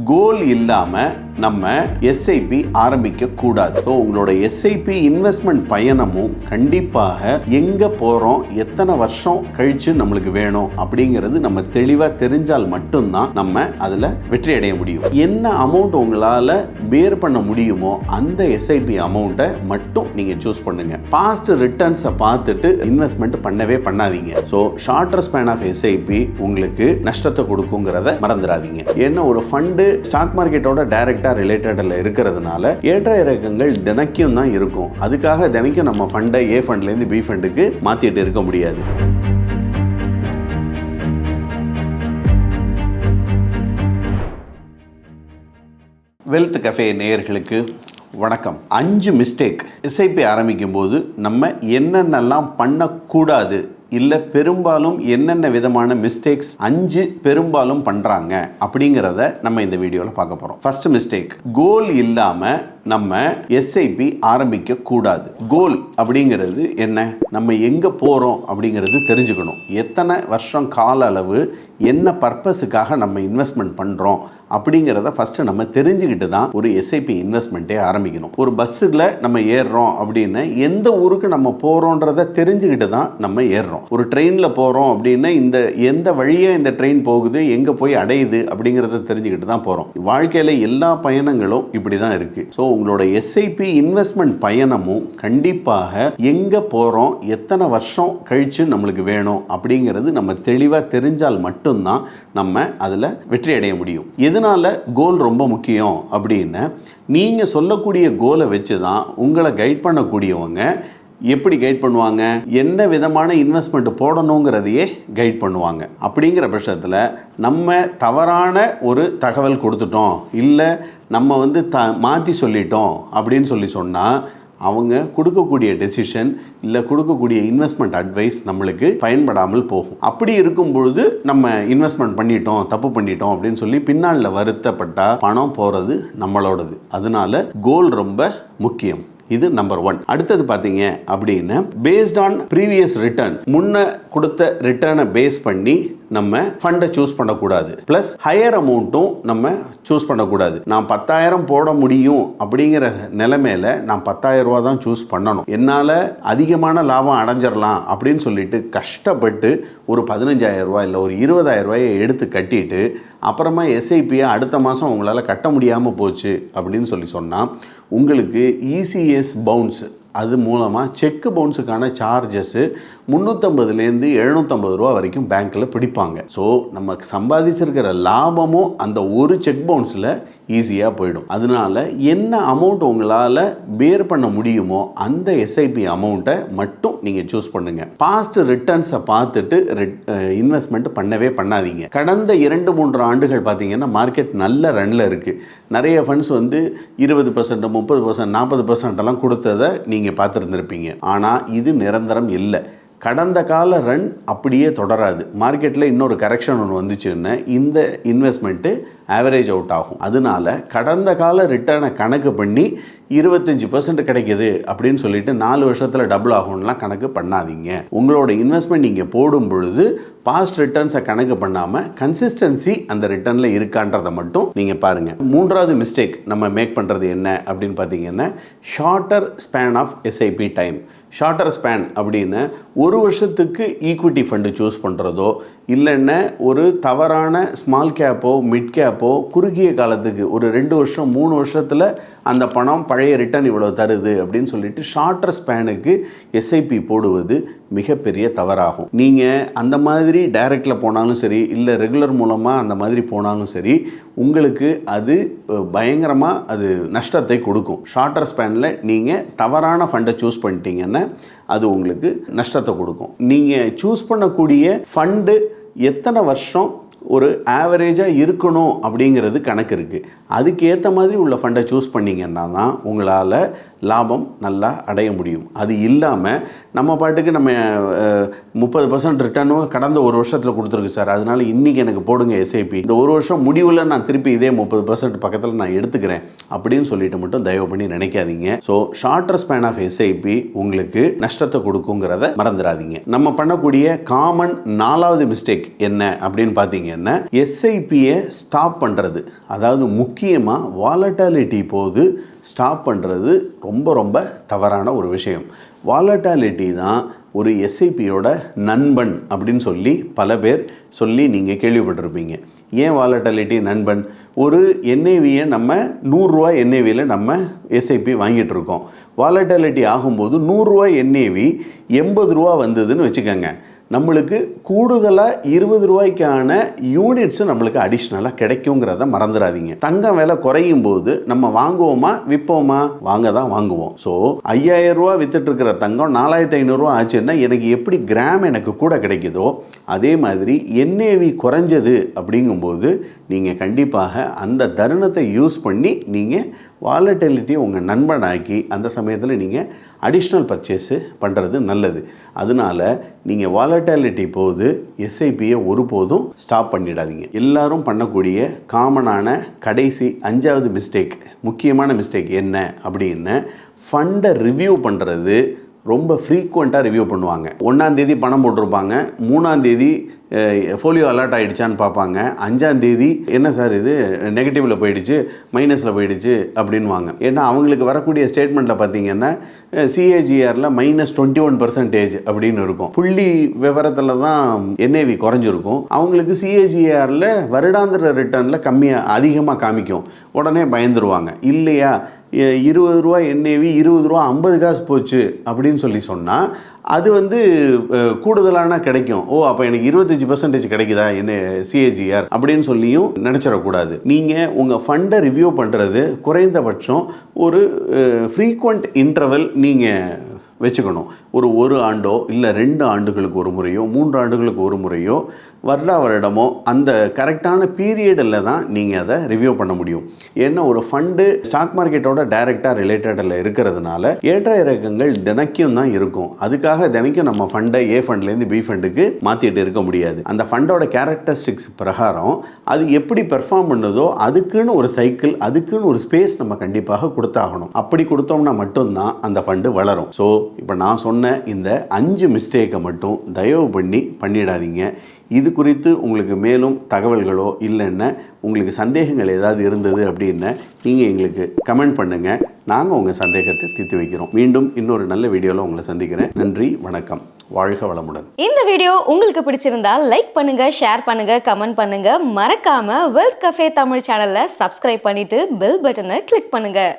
கோல் இல்லாமல் நம்ம எஸ்ஐபி ஆரம்பிக்க கூடாது. ஸோ உங்களோட எஸ்ஐபி இன்வெஸ்ட்மெண்ட் பயணமும் கண்டிப்பாக எங்கே போகிறோம், எத்தனை வருஷம் கழித்து நம்மளுக்கு வேணும் அப்படிங்கிறது நம்ம தெளிவாக தெரிஞ்சால் மட்டும்தான் நம்ம அதில் வெற்றி அடைய முடியும். என்ன அமௌண்ட் உங்களால் பேர் பண்ண முடியுமோ அந்த எஸ்ஐபி அமௌண்ட்டை மட்டும் நீங்கள் சூஸ் பண்ணுங்க. பாஸ்ட் ரிட்டர்ன்ஸை பார்த்துட்டு இன்வெஸ்ட்மெண்ட் பண்ணவே பண்ணாதீங்க. So shorter span of SIP உங்களுக்கு நஷ்டத்தை கொடுக்குங்கிறத மறந்துடாதீங்க. ஏன்னா ஒரு ஃபண்டு ஸ்டாக் மார்க்கெட்டோட டைரக்டா ரிலேட்டட்ல இருக்கிறதுனால ஏற்ற இறக்கங்கள் தினைக்கும் தான் இருக்கும். அதுக்காக தினைக்கும் நம்ம ஃபண்டை ஏ ஃபண்ட்லேருந்து பி ஃபண்டுக்கு மாற்றிட்டு இருக்க முடியாது. வெல்த் கஃபே நேயர்களுக்கு வணக்கம். 5 மிஸ்டேக் எஸ்ஐபி ஆரம்பிக்கும் போது நம்ம என்னென்னலாம் பண்ணக்கூடாது, இல்லை பெரும்பாலும் என்னென்ன விதமான மிஸ்டேக்ஸ் 5 பெரும்பாலும் பண்ணுறாங்க அப்படிங்கிறத நம்ம இந்த வீடியோவில் பார்க்க போகிறோம். ஃபர்ஸ்ட் மிஸ்டேக், கோல் இல்லாமல் நம்ம எஸ்ஐபி ஆரம்பிக்க கூடாது. கோல் அப்படிங்கிறது என்ன, நம்ம எங்கே போகிறோம் அப்படிங்கிறது தெரிஞ்சுக்கணும். எத்தனை வருஷம் கால அளவு என்ன பர்பஸுக்காக நம்ம இன்வெஸ்ட்மெண்ட் பண்ணுறோம் அப்படிங்கிறத ஃபஸ்ட்டு நம்ம தெரிஞ்சுக்கிட்டு தான் ஒரு எஸ்ஐபி இன்வெஸ்ட்மெண்ட்டே ஆரம்பிக்கணும். ஒரு பஸ்ஸில் நம்ம ஏறுறோம் அப்படின்னு எந்த ஊருக்கு நம்ம போகிறோன்றதை தெரிஞ்சுக்கிட்டு தான் நம்ம ஏறுறோம். ஒரு ட்ரெயினில் போகிறோம் அப்படின்னா இந்த எந்த வழியாக இந்த ட்ரெயின் போகுது, எங்கே போய் அடையுது அப்படிங்கிறத தெரிஞ்சுக்கிட்டு தான் போகிறோம். வாழ்க்கையில் எல்லா பயணங்களும் இப்படி தான் இருக்குது. ஸோ உங்களோட எஸ்ஐபி இன்வெஸ்ட்மெண்ட் பயணமும் கண்டிப்பாக எங்கே போகிறோம், எத்தனை வருஷம் கழித்து நம்மளுக்கு வேணும் அப்படிங்கிறது நம்ம தெளிவாக தெரிஞ்சால் மட்டும்தான் நம்ம அதில் வெற்றி அடைய முடியும். எதனால கோல் ரொம்ப முக்கியம் அப்படின்னா, நீங்கள் சொல்லக்கூடிய கோலை வச்சு தான் உங்களை கைட் பண்ணக்கூடியவங்க எப்படி கைட் பண்ணுவாங்க, என்ன விதமான இன்வெஸ்ட்மெண்ட் போடணுங்கிறதையே கைட் பண்ணுவாங்க. அப்படிங்கிற பட்சத்தில் நம்ம தவறான ஒரு தகவல் கொடுத்துட்டோம், இல்லை நம்ம மாற்றி சொல்லிட்டோம் அப்படின்னு சொன்னால் அவங்க கொடுக்கக்கூடிய டெசிஷன் இல்லை கொடுக்கக்கூடிய இன்வெஸ்ட்மெண்ட் அட்வைஸ் நம்மளுக்கு பயன்படாமல் போகும். அப்படி இருக்கும் பொழுது நம்ம இன்வெஸ்ட்மெண்ட் பண்ணிட்டோம், தப்பு பண்ணிட்டோம் அப்படின்னு சொல்லி பின்னால் வருத்தப்பட்டா பணம் போகிறது நம்மளோடது. அதனால கோல் ரொம்ப முக்கியம். இது நம்பர் 1. அடுத்தது பார்த்தீங்க அப்படின்னா, பேஸ்ட் ஆன் ப்ரீவியஸ் ரிட்டர்ன், முன்ன கொடுத்த ரிட்டர்னை பேஸ் பண்ணி நம்ம ஃபண்டை சூஸ் பண்ணக்கூடாது. ப்ளஸ் ஹையர் அமௌண்ட்டும் நம்ம சூஸ் பண்ணக்கூடாது. நான் 10,000 போட முடியும் அப்படிங்கிற நிலைமையில நான் 10,000 ரூபா தான் சூஸ் பண்ணணும். என்னால் அதிகமான லாபம் அடைஞ்சிடலாம் அப்படின்னு சொல்லிட்டு கஷ்டப்பட்டு ஒரு 15,000 ரூபாய் இல்லை ஒரு 20,000 ரூபாயை எடுத்து கட்டிட்டு அப்புறமா எஸ்ஐபியை அடுத்த மாதம் உங்களால் கட்ட முடியாமல் போச்சு அப்படின்னு சொன்னால் உங்களுக்கு இசிஎஸ் பவுன்ஸ், அது மூலமாக செக்கு பவுன்ஸுக்கான சார்ஜஸ்ஸு 350லேருந்து 750 ரூபா வரைக்கும் பேங்க்கில் பிடிப்பாங்க. ஸோ நம்ம சம்பாதிச்சிருக்கிற லாபமும் அந்த ஒரு செக் பவுன்ஸில் ஈஸியாக போயிடும். அதனால என்ன அமௌண்ட் உங்களால் பேர் பண்ண முடியுமோ அந்த எஸ்ஐபி அமௌண்ட்டை மட்டும் நீங்கள் சூஸ் பண்ணுங்கள். பாஸ்ட் ரிட்டர்ன்ஸை பார்த்துட்டு இன்வெஸ்ட்மெண்ட் பண்ணவே பண்ணாதீங்க. கடந்த 2-3 ஆண்டுகள் பார்த்தீங்கன்னா மார்க்கெட் நல்ல ரன்னில் இருக்குது. நிறைய ஃபண்ட்ஸ் 20%, 30%, 40% கொடுத்ததை நீங்கள் பார்த்துருந்துருப்பீங்க. ஆனால் இது நிரந்தரம் இல்லை. கடந்த கால ரன் அப்படியே தொடராது. மார்க்கெட்டில் இன்னொரு கரெக்ஷன் ஒன்று வந்துச்சுன்னா இந்த இன்வெஸ்ட்மெண்ட்டு ஆவரேஜ் அவுட் ஆகும். அதனால கடந்த கால ரிட்டர்னை கணக்கு பண்ணி 25% கிடைக்கிது அப்படின்னு சொல்லிட்டு 4 வருஷத்தில் டபுள் ஆகும்லாம் கணக்கு பண்ணாதீங்க. உங்களோட இன்வெஸ்ட்மெண்ட் நீங்கள் போடும் பொழுது பாஸ்ட் ரிட்டர்ன்ஸை கணக்கு பண்ணாமல் கன்சிஸ்டன்சி அந்த ரிட்டர்னில் இருக்கான்றதை மட்டும் நீங்கள் பாருங்கள். 3வது மிஸ்டேக் நம்ம மேக் பண்ணுறது என்ன அப்படின்னு பார்த்தீங்கன்னா, shorter span of SIP time. Shorter span அப்படின்னு ஒரு வருஷத்துக்கு ஈக்விட்டி ஃபண்டு சூஸ் பண்ணுறதோ, இல்லைன்னா ஒரு தவறான ஸ்மால் கேப்போ மிட் கேப்போ குறுகிய காலத்துக்கு ஒரு 2 வருஷம் 3 வருஷத்தில் அந்த பணம் பழைய ரிட்டர்ன் இவ்வளோ தருது அப்படின்னு சொல்லிட்டு ஷார்ட்டர் ஸ்பேனுக்கு எஸ்ஐபி போடுவது மிகப்பெரிய தவறாகும். நீங்கள் அந்த மாதிரி டைரக்டில் போனாலும் சரி, இல்லை ரெகுலர் மூலமாக அந்த மாதிரி போனாலும் சரி, உங்களுக்கு அது பயங்கரமாக அது நஷ்டத்தை கொடுக்கும். ஷார்ட்டர் ஸ்பேனில் நீங்கள் தவறான ஃபண்டை சூஸ் பண்ணிட்டீங்கன்னா அது உங்களுக்கு நஷ்டத்தை கொடுக்கும். நீங்கள் சூஸ் பண்ணக்கூடிய ஃபண்டு எத்தனை வருஷம் ஒரு ஆவரேஜாக இருக்கணும் அப்படிங்கிறது கணக்கு இருக்குது. அதுக்கு ஏற்ற மாதிரி உள்ள ஃபண்டை சூஸ் பண்ணிங்கன்னா தான் உங்களால் லாபம் நல்லா அடைய முடியும். அது இல்லாமல் நம்ம பாட்டுக்கு நம்ம 30% ரிட்டர்னும் கடந்த ஒரு வருஷத்தில் கொடுத்துருக்கு சார், அதனால் இன்றைக்கி எனக்கு போடுங்க எஸ்ஐபி, இந்த ஒரு வருஷம் முடிவில் நான் திருப்பி இதே 30% பக்கத்தில் நான் எடுத்துக்கிறேன் அப்படின்னு சொல்லிட்டு மட்டும் தயவு பண்ணி நினைக்காதீங்க. So shorter span of SIP உங்களுக்கு நஷ்டத்தை கொடுக்குங்கிறத மறந்துடாதீங்க. நம்ம பண்ணக்கூடிய காமன் 4வது மிஸ்டேக் என்ன அப்படின்னு பார்த்தீங்கன்னா, எஸ்ஐபியை ஸ்டாப் பண்ணுறது. அதாவது முக்கியமாக வாலட்டாலிட்டி போது ஸ்டாப் பண்ணுறது ரொம்ப ரொம்ப தவறான ஒரு விஷயம். வாலட்டாலிட்டி தான் ஒரு எஸ்ஐபியோட நண்பன் அப்படின்னு சொல்லி பல பேர் சொல்லி நீங்கள் கேள்விப்பட்டிருப்பீங்க. ஏன் வாலட்டாலிட்டி நண்பன்? ஒரு என்ஏவியை நம்ம 100 ரூபா என்ஏவியில் நம்ம எஸ்ஐபி வாங்கிட்டு இருக்கோம். வாலட்டாலிட்டி ஆகும்போது 100 ரூபா என்ஏவி 80 ரூபா வந்ததுன்னு வச்சுக்கோங்க, நம்மளுக்கு கூடுதலாக 20 ரூபாய்க்கான யூனிட்ஸு நம்மளுக்கு அடிஷ்னலாக கிடைக்குங்கிறத மறந்துடாதீங்க. தங்கம் விலை குறையும் போது நம்ம வாங்குவோமா விற்போமா? வாங்க தான் வாங்குவோம். ஸோ 5000 ரூபா வித்துட்டு இருக்கிற தங்கம் 4500 ரூபா ஆச்சுன்னா எனக்கு எப்படி கிராம் எனக்கு கூட கிடைக்குதோ அதே மாதிரி என்ஏவி குறைஞ்சது அப்படிங்கும்போது நீங்கள் கண்டிப்பாக அந்த தருணத்தை யூஸ் பண்ணி நீங்கள் வாலட்டிலிட்டி உங்கள் நண்பனாக்கி அந்த சமயத்தில் நீங்கள் அடிஷ்னல் பர்ச்சேஸு பண்ணுறது நல்லது. அதனால் நீங்கள் வாலட்டிலிட்டி போது எஸ்ஐபியை ஒருபோதும் ஸ்டாப் பண்ணிடாதீங்க. எல்லாரும் பண்ணக்கூடிய காமனான கடைசி 5வது மிஸ்டேக், முக்கியமான மிஸ்டேக் என்ன அப்படின்னா, ஃபண்டை ரிவ்யூ பண்ணுறது ரொம்ப ஃப்ரீக்வெண்ட்டாக ரிவ்யூ பண்ணுவாங்க. 1ஆம் தேதி பணம் போட்டிருப்பாங்க, 3ஆம் தேதி ஃபோலியோ அலர்ட் ஆகிடுச்சான்னு பார்ப்பாங்க, 5ஆம் தேதி என்ன சார் இது நெகட்டிவில் போயிடுச்சு, மைனஸில் போயிடுச்சு அப்படின்வாங்க. ஏன்னா அவங்களுக்கு வரக்கூடிய ஸ்டேட்மெண்ட்டில் பார்த்தீங்கன்னா சிஏஜிஆரில் -21% அப்படின்னு இருக்கும். புள்ளி விவரத்தில் தான் என்ஏவி குறைஞ்சிருக்கும். அவங்களுக்கு சிஏஜிஆரில் வருடாந்திர ரிட்டர்னில் அதிகமாக காமிக்கும். உடனே பயந்துருவாங்க. இல்லையா 20 ரூபா என்ஏவி 20 ரூபா 50 காசு போச்சு அப்படின்னு சொன்னால் அது கூடுதலான கிடைக்கும். ஓ, அப்போ எனக்கு 25% கிடைக்குதா என்ன சிஏஜிஆர் அப்படின்னு சொல்லியும் நினச்சிடக்கூடாது. நீங்கள் உங்கள் ஃபண்டை ரிவ்யூ பண்ணுறது குறைந்தபட்சம் ஒரு ஃப்ரீக்வெண்ட் இன்டர்வல் நீங்கள் வச்சுக்கணும். ஒரு ஆண்டோ இல்லை 2 ஆண்டுகளுக்கு ஒரு முறையோ 3 ஆண்டுகளுக்கு ஒரு முறையோ வருடமோ அந்த கரெக்டான பீரியடில் தான் நீங்கள் அதை ரிவ்யூ பண்ண முடியும். ஏன்னா ஒரு ஃபண்டு ஸ்டாக் மார்க்கெட்டோட டைரெக்டாக ரிலேட்டடில் இருக்கிறதுனால ஏற்ற இறக்கங்கள் தினைக்கும் தான் இருக்கும். அதுக்காக தினைக்கும் நம்ம ஃபண்டை ஏ ஃபண்ட்லேருந்து பி ஃபண்டுக்கு மாற்றிட்டு இருக்க முடியாது. அந்த ஃபண்டோட கேரக்டரிஸ்டிக்ஸ் பிரகாரம் அது எப்படி பெர்ஃபார்ம் பண்ணுதோ அதுக்குன்னு ஒரு சைக்கிள், அதுக்குன்னு ஒரு ஸ்பேஸ் நம்ம கண்டிப்பாக கொடுத்தாகணும். அப்படி கொடுத்தோம்னா மட்டும்தான் அந்த ஃபண்டு வளரும். ஸோ இப்போ நான் சொன்ன இந்த 5 மிஸ்டேக்கை மட்டும் தயவு பண்ணி பண்ணிடாதீங்க. இது குறித்து உங்களுக்கு மேலும் தகவல்களோ இல்லைன்னா உங்களுக்கு சந்தேகங்கள் ஏதாவது இருந்தது அப்படின்னா நீங்கள் எங்களுக்கு கமெண்ட் பண்ணுங்கள். நாங்கள் உங்கள் சந்தேகத்தை தீர்த்து வைக்கிறோம். மீண்டும் இன்னொரு நல்ல வீடியோவில் உங்களை சந்திக்கிறேன். நன்றி, வணக்கம், வாழ்க வளமுடன். இந்த வீடியோ உங்களுக்கு பிடிச்சிருந்தா லைக் பண்ணுங்க, ஷேர் பண்ணுங்க, கமெண்ட் பண்ணுங்க. மறக்காம வெல்த் கஃபே தமிழ் சேனலை சப்ஸ்கிரைப் பண்ணிட்டு பெல் பட்டனை கிளிக் பண்ணுங்க.